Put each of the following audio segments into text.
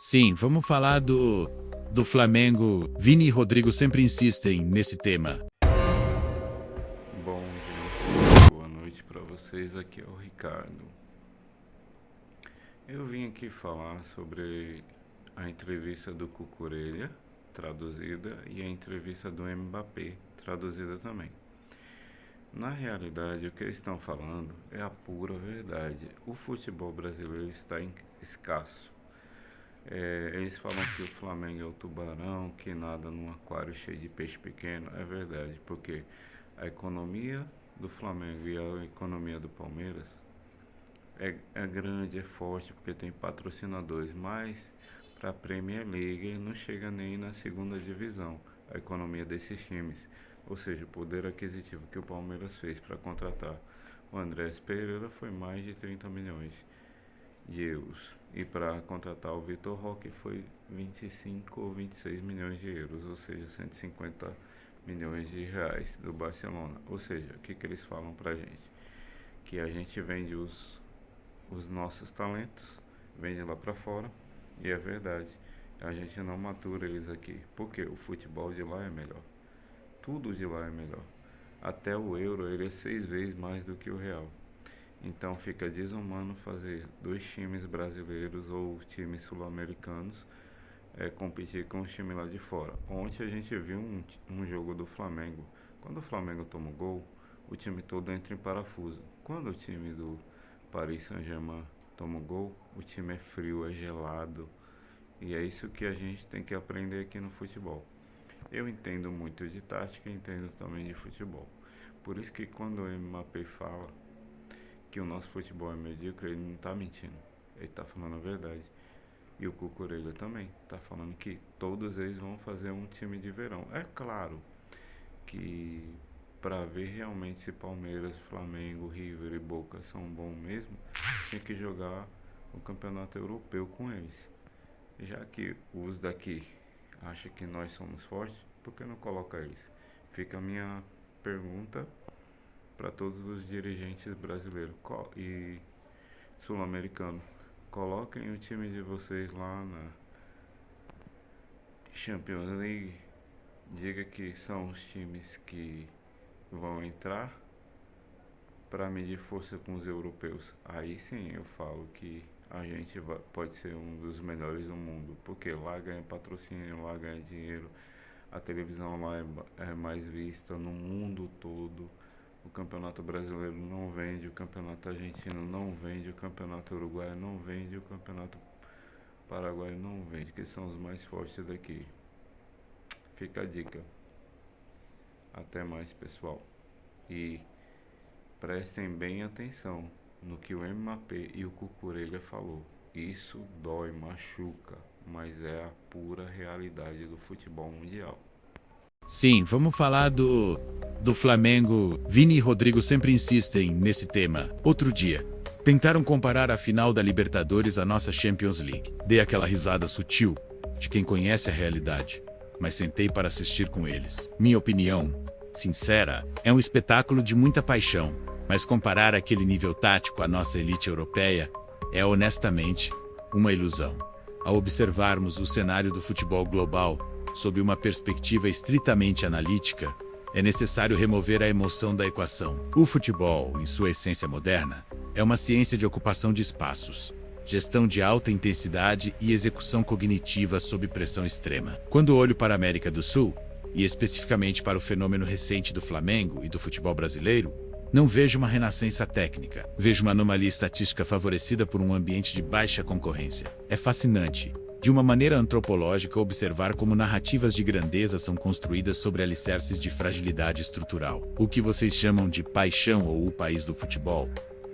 Sim, vamos falar do Flamengo. Vini e Rodrigo sempre insistem nesse tema. Bom, gente, boa noite para vocês. Aqui é o Ricardo. Eu vim aqui falar sobre a entrevista do Cucurella, traduzida, e a entrevista do Mbappé, traduzida também. Na realidade, o que eles estão falando é a pura verdade. O futebol brasileiro está escasso. Eles falam que o Flamengo é o tubarão que nada num aquário cheio de peixe pequeno. É verdade, porque a economia do Flamengo e a economia do Palmeiras é grande, é forte, porque tem patrocinadores, mas para a Premier League não chega nem na segunda divisão a economia desses times. Ou seja, o poder aquisitivo que o Palmeiras fez para contratar o Andrés Pereira foi mais de 30 milhões de euros. E para contratar o Vitor Roque foi 25 ou 26 milhões de euros, ou seja, 150 milhões de reais do Barcelona. Ou seja, o que eles falam pra gente? Que a gente vende os nossos talentos, vende lá para fora, e é verdade, a gente não matura eles aqui, porque o futebol de lá é melhor, tudo de lá é melhor, até o euro ele é 6 vezes mais do que o real. Então fica desumano fazer dois times brasileiros ou times sul-americanos competir com os times lá de fora. Ontem a gente viu um jogo do Flamengo. Quando o Flamengo toma o gol, o time todo entra em parafuso. Quando o time do Paris Saint-Germain toma o gol, o time é frio, é gelado. E é isso que a gente tem que aprender aqui no futebol. Eu entendo muito de tática e entendo também de futebol. Por isso que quando o Mbappé fala que o nosso futebol é medíocre, ele não está mentindo, ele está falando a verdade. E o Cucurella também está falando que todos eles vão fazer um time de verão. É claro que para ver realmente se Palmeiras, Flamengo, River e Boca são bons mesmo, tinha que jogar o campeonato europeu com eles. Já que os daqui acham que nós somos fortes, por que não coloca eles? Fica a minha pergunta para todos os dirigentes brasileiros e sul-americanos. Coloquem o time de vocês lá na Champions League. Diga que são os times que vão entrar para medir força com os europeus. Aí sim eu falo que a gente pode ser um dos melhores do mundo, porque lá ganha patrocínio, lá ganha dinheiro, a televisão lá é mais vista no mundo todo. O campeonato brasileiro não vende, o campeonato argentino não vende, o campeonato uruguaio não vende, o campeonato paraguaio não vende, que são os mais fortes daqui. Fica a dica. Até mais, pessoal. E prestem bem atenção no que o Mbappé e o Cucurella falou. Isso dói, machuca, mas é a pura realidade do futebol mundial. Sim, vamos falar do Flamengo. Vini e Rodrigo sempre insistem nesse tema. Outro dia, tentaram comparar a final da Libertadores à nossa Champions League. Dei aquela risada sutil de quem conhece a realidade, mas sentei para assistir com eles. Minha opinião, sincera, é um espetáculo de muita paixão, mas comparar aquele nível tático à nossa elite europeia é honestamente uma ilusão. Ao observarmos o cenário do futebol global sob uma perspectiva estritamente analítica, é necessário remover a emoção da equação. O futebol, em sua essência moderna, é uma ciência de ocupação de espaços, gestão de alta intensidade e execução cognitiva sob pressão extrema. Quando olho para a América do Sul, e especificamente para o fenômeno recente do Flamengo e do futebol brasileiro, não vejo uma renascença técnica. Vejo uma anomalia estatística favorecida por um ambiente de baixa concorrência. É fascinante, de uma maneira antropológica, observar como narrativas de grandeza são construídas sobre alicerces de fragilidade estrutural. O que vocês chamam de paixão ou o país do futebol,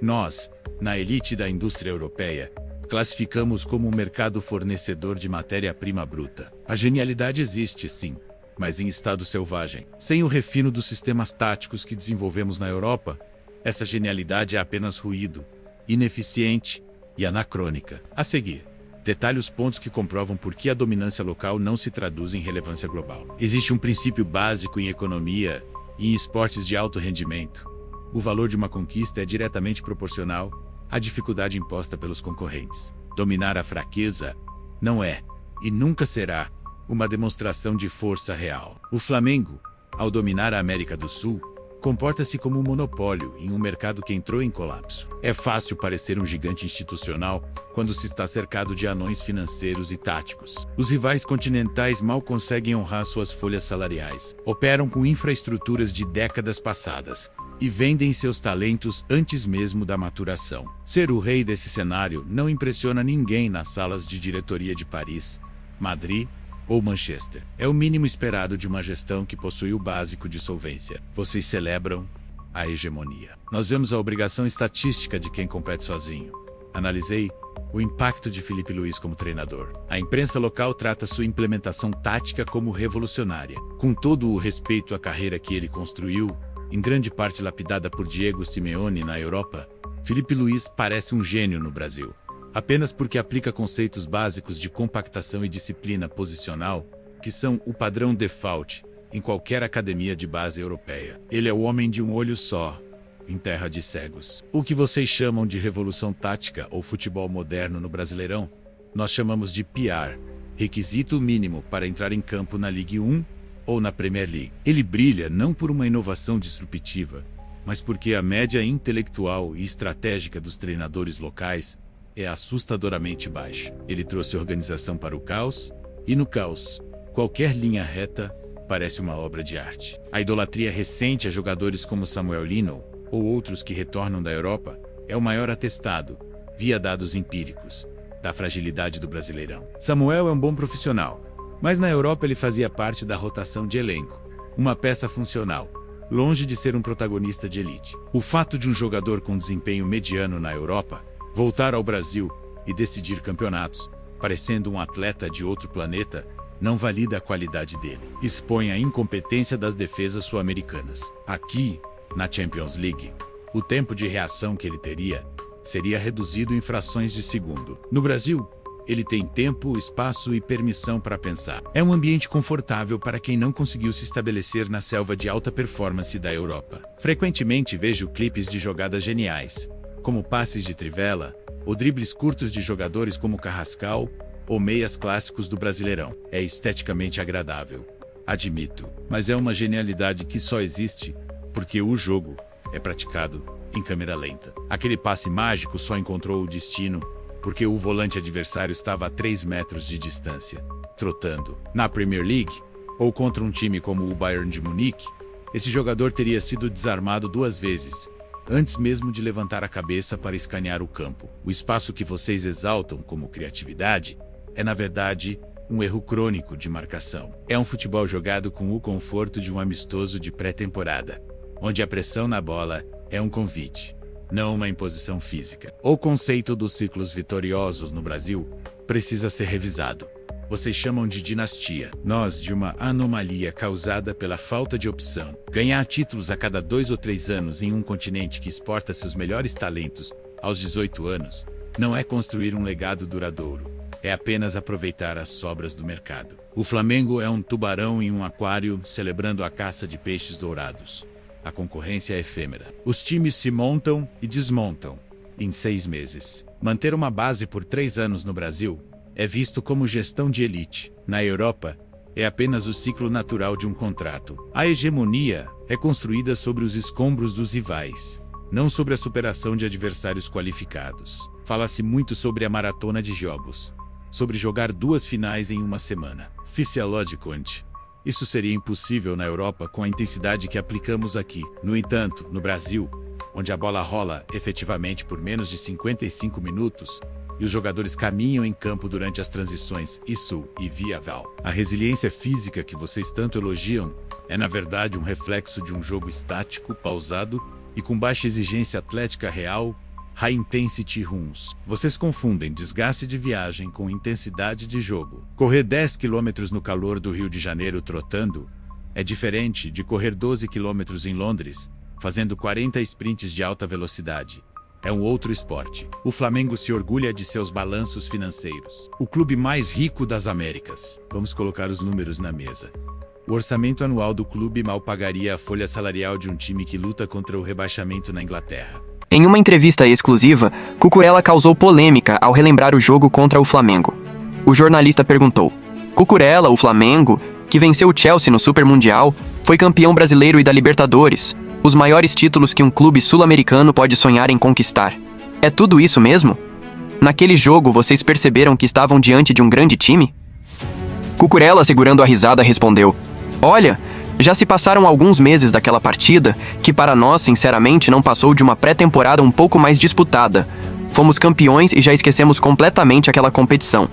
nós, na elite da indústria europeia, classificamos como um mercado fornecedor de matéria-prima bruta. A genialidade existe, sim, mas em estado selvagem. Sem o refino dos sistemas táticos que desenvolvemos na Europa, essa genialidade é apenas ruído, ineficiente e anacrônica. A seguir, detalhe os pontos que comprovam por que a dominância local não se traduz em relevância global. Existe um princípio básico em economia e em esportes de alto rendimento. O valor de uma conquista é diretamente proporcional à dificuldade imposta pelos concorrentes. Dominar a fraqueza não é, e nunca será, uma demonstração de força real. O Flamengo, ao dominar a América do Sul, comporta-se como um monopólio em um mercado que entrou em colapso. É fácil parecer um gigante institucional quando se está cercado de anões financeiros e táticos. Os rivais continentais mal conseguem honrar suas folhas salariais, operam com infraestruturas de décadas passadas e vendem seus talentos antes mesmo da maturação. Ser o rei desse cenário não impressiona ninguém nas salas de diretoria de Paris, Madrid ou Manchester. É o mínimo esperado de uma gestão que possui o básico de solvência. Vocês celebram a hegemonia. Nós vemos a obrigação estatística de quem compete sozinho. Analisei o impacto de Filipe Luís como treinador. A imprensa local trata sua implementação tática como revolucionária. Com todo o respeito à carreira que ele construiu, em grande parte lapidada por Diego Simeone na Europa, Filipe Luís parece um gênio no Brasil. Apenas porque aplica conceitos básicos de compactação e disciplina posicional, que são o padrão default em qualquer academia de base europeia. Ele é o homem de um olho só, em terra de cegos. O que vocês chamam de revolução tática ou futebol moderno no Brasileirão, nós chamamos de PR, requisito mínimo para entrar em campo na Ligue 1 ou na Premier League. Ele brilha não por uma inovação disruptiva, mas porque a média intelectual e estratégica dos treinadores locais é assustadoramente baixa. Ele trouxe organização para o caos, e no caos, qualquer linha reta parece uma obra de arte. A idolatria recente a jogadores como Samuel Lino, ou outros que retornam da Europa, é o maior atestado, via dados empíricos, da fragilidade do Brasileirão. Samuel é um bom profissional, mas na Europa ele fazia parte da rotação de elenco, uma peça funcional, longe de ser um protagonista de elite. O fato de um jogador com desempenho mediano na Europa voltar ao Brasil e decidir campeonatos, parecendo um atleta de outro planeta, não valida a qualidade dele. Expõe a incompetência das defesas sul-americanas. Aqui, na Champions League, o tempo de reação que ele teria seria reduzido em frações de segundo. No Brasil, ele tem tempo, espaço e permissão para pensar. É um ambiente confortável para quem não conseguiu se estabelecer na selva de alta performance da Europa. Frequentemente vejo clipes de jogadas geniais, como passes de trivela, ou dribles curtos de jogadores como Carrascal, ou meias clássicos do Brasileirão. É esteticamente agradável, admito, mas é uma genialidade que só existe porque o jogo é praticado em câmera lenta. Aquele passe mágico só encontrou o destino porque o volante adversário estava a 3 metros de distância, trotando. Na Premier League, ou contra um time como o Bayern de Munique, esse jogador teria sido desarmado 2 vezes, antes mesmo de levantar a cabeça para escanear o campo. O espaço que vocês exaltam como criatividade é, na verdade, um erro crônico de marcação. É um futebol jogado com o conforto de um amistoso de pré-temporada, onde a pressão na bola é um convite, não uma imposição física. O conceito dos ciclos vitoriosos no Brasil precisa ser revisado. Vocês chamam de dinastia, nós de uma anomalia causada pela falta de opção. Ganhar títulos a cada 2 ou 3 anos em um continente que exporta seus melhores talentos aos 18 anos não é construir um legado duradouro, é apenas aproveitar as sobras do mercado. O Flamengo é um tubarão em um aquário celebrando a caça de peixes dourados. A concorrência é efêmera. Os times se montam e desmontam em 6 meses. Manter uma base por 3 anos no Brasil é visto como gestão de elite. Na Europa, é apenas o ciclo natural de um contrato. A hegemonia é construída sobre os escombros dos rivais, não sobre a superação de adversários qualificados. Fala-se muito sobre a maratona de jogos, sobre jogar 2 finais em uma semana. Fisiologicamente, isso seria impossível na Europa com a intensidade que aplicamos aqui. No entanto, no Brasil, onde a bola rola efetivamente por menos de 55 minutos, e os jogadores caminham em campo durante as transições isso e via-val. A resiliência física que vocês tanto elogiam é, na verdade, um reflexo de um jogo estático, pausado e com baixa exigência atlética real, high intensity runs. Vocês confundem desgaste de viagem com intensidade de jogo. Correr 10 km no calor do Rio de Janeiro trotando é diferente de correr 12 km em Londres, fazendo 40 sprints de alta velocidade. É um outro esporte. O Flamengo se orgulha de seus balanços financeiros. O clube mais rico das Américas. Vamos colocar os números na mesa. O orçamento anual do clube mal pagaria a folha salarial de um time que luta contra o rebaixamento na Inglaterra. Em uma entrevista exclusiva, Cucurella causou polêmica ao relembrar o jogo contra o Flamengo. O jornalista perguntou. Cucurella, o Flamengo, que venceu o Chelsea no Super Mundial, foi campeão brasileiro e da Libertadores, os maiores títulos que um clube sul-americano pode sonhar em conquistar. É tudo isso mesmo? Naquele jogo, vocês perceberam que estavam diante de um grande time? Cucurella, segurando a risada, respondeu: Olha, já se passaram alguns meses daquela partida, que para nós, sinceramente, não passou de uma pré-temporada um pouco mais disputada. Fomos campeões e já esquecemos completamente aquela competição.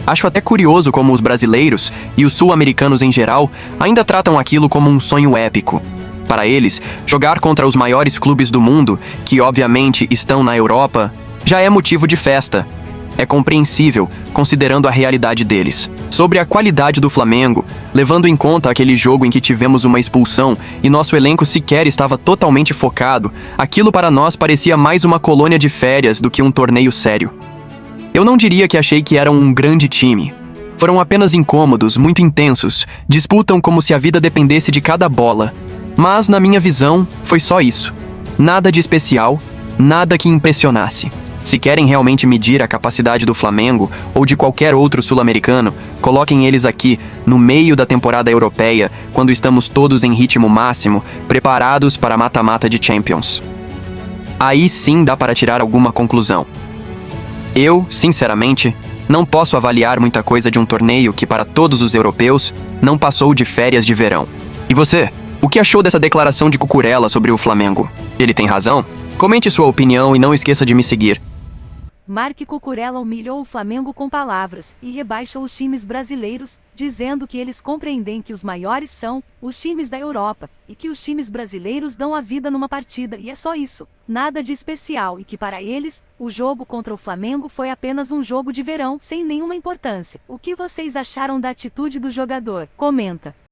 Acho até curioso como os brasileiros, e os sul-americanos em geral, ainda tratam aquilo como um sonho épico. Para eles, jogar contra os maiores clubes do mundo, que obviamente estão na Europa, já é motivo de festa. É compreensível, considerando a realidade deles. Sobre a qualidade do Flamengo, levando em conta aquele jogo em que tivemos uma expulsão e nosso elenco sequer estava totalmente focado, aquilo para nós parecia mais uma colônia de férias do que um torneio sério. Eu não diria que achei que eram um grande time. Foram apenas incômodos, muito intensos, disputam como se a vida dependesse de cada bola. Mas, na minha visão, foi só isso. Nada de especial, nada que impressionasse. Se querem realmente medir a capacidade do Flamengo ou de qualquer outro sul-americano, coloquem eles aqui, no meio da temporada europeia, quando estamos todos em ritmo máximo, preparados para a mata-mata de Champions. Aí sim dá para tirar alguma conclusão. Eu, sinceramente, não posso avaliar muita coisa de um torneio que, para todos os europeus, não passou de férias de verão. E você? O que achou dessa declaração de Cucurella sobre o Flamengo? Ele tem razão? Comente sua opinião e não esqueça de me seguir. Mark Cucurella humilhou o Flamengo com palavras e rebaixa os times brasileiros, dizendo que eles compreendem que os maiores são os times da Europa e que os times brasileiros dão a vida numa partida e é só isso, nada de especial e que para eles, o jogo contra o Flamengo foi apenas um jogo de verão sem nenhuma importância. O que vocês acharam da atitude do jogador? Comenta.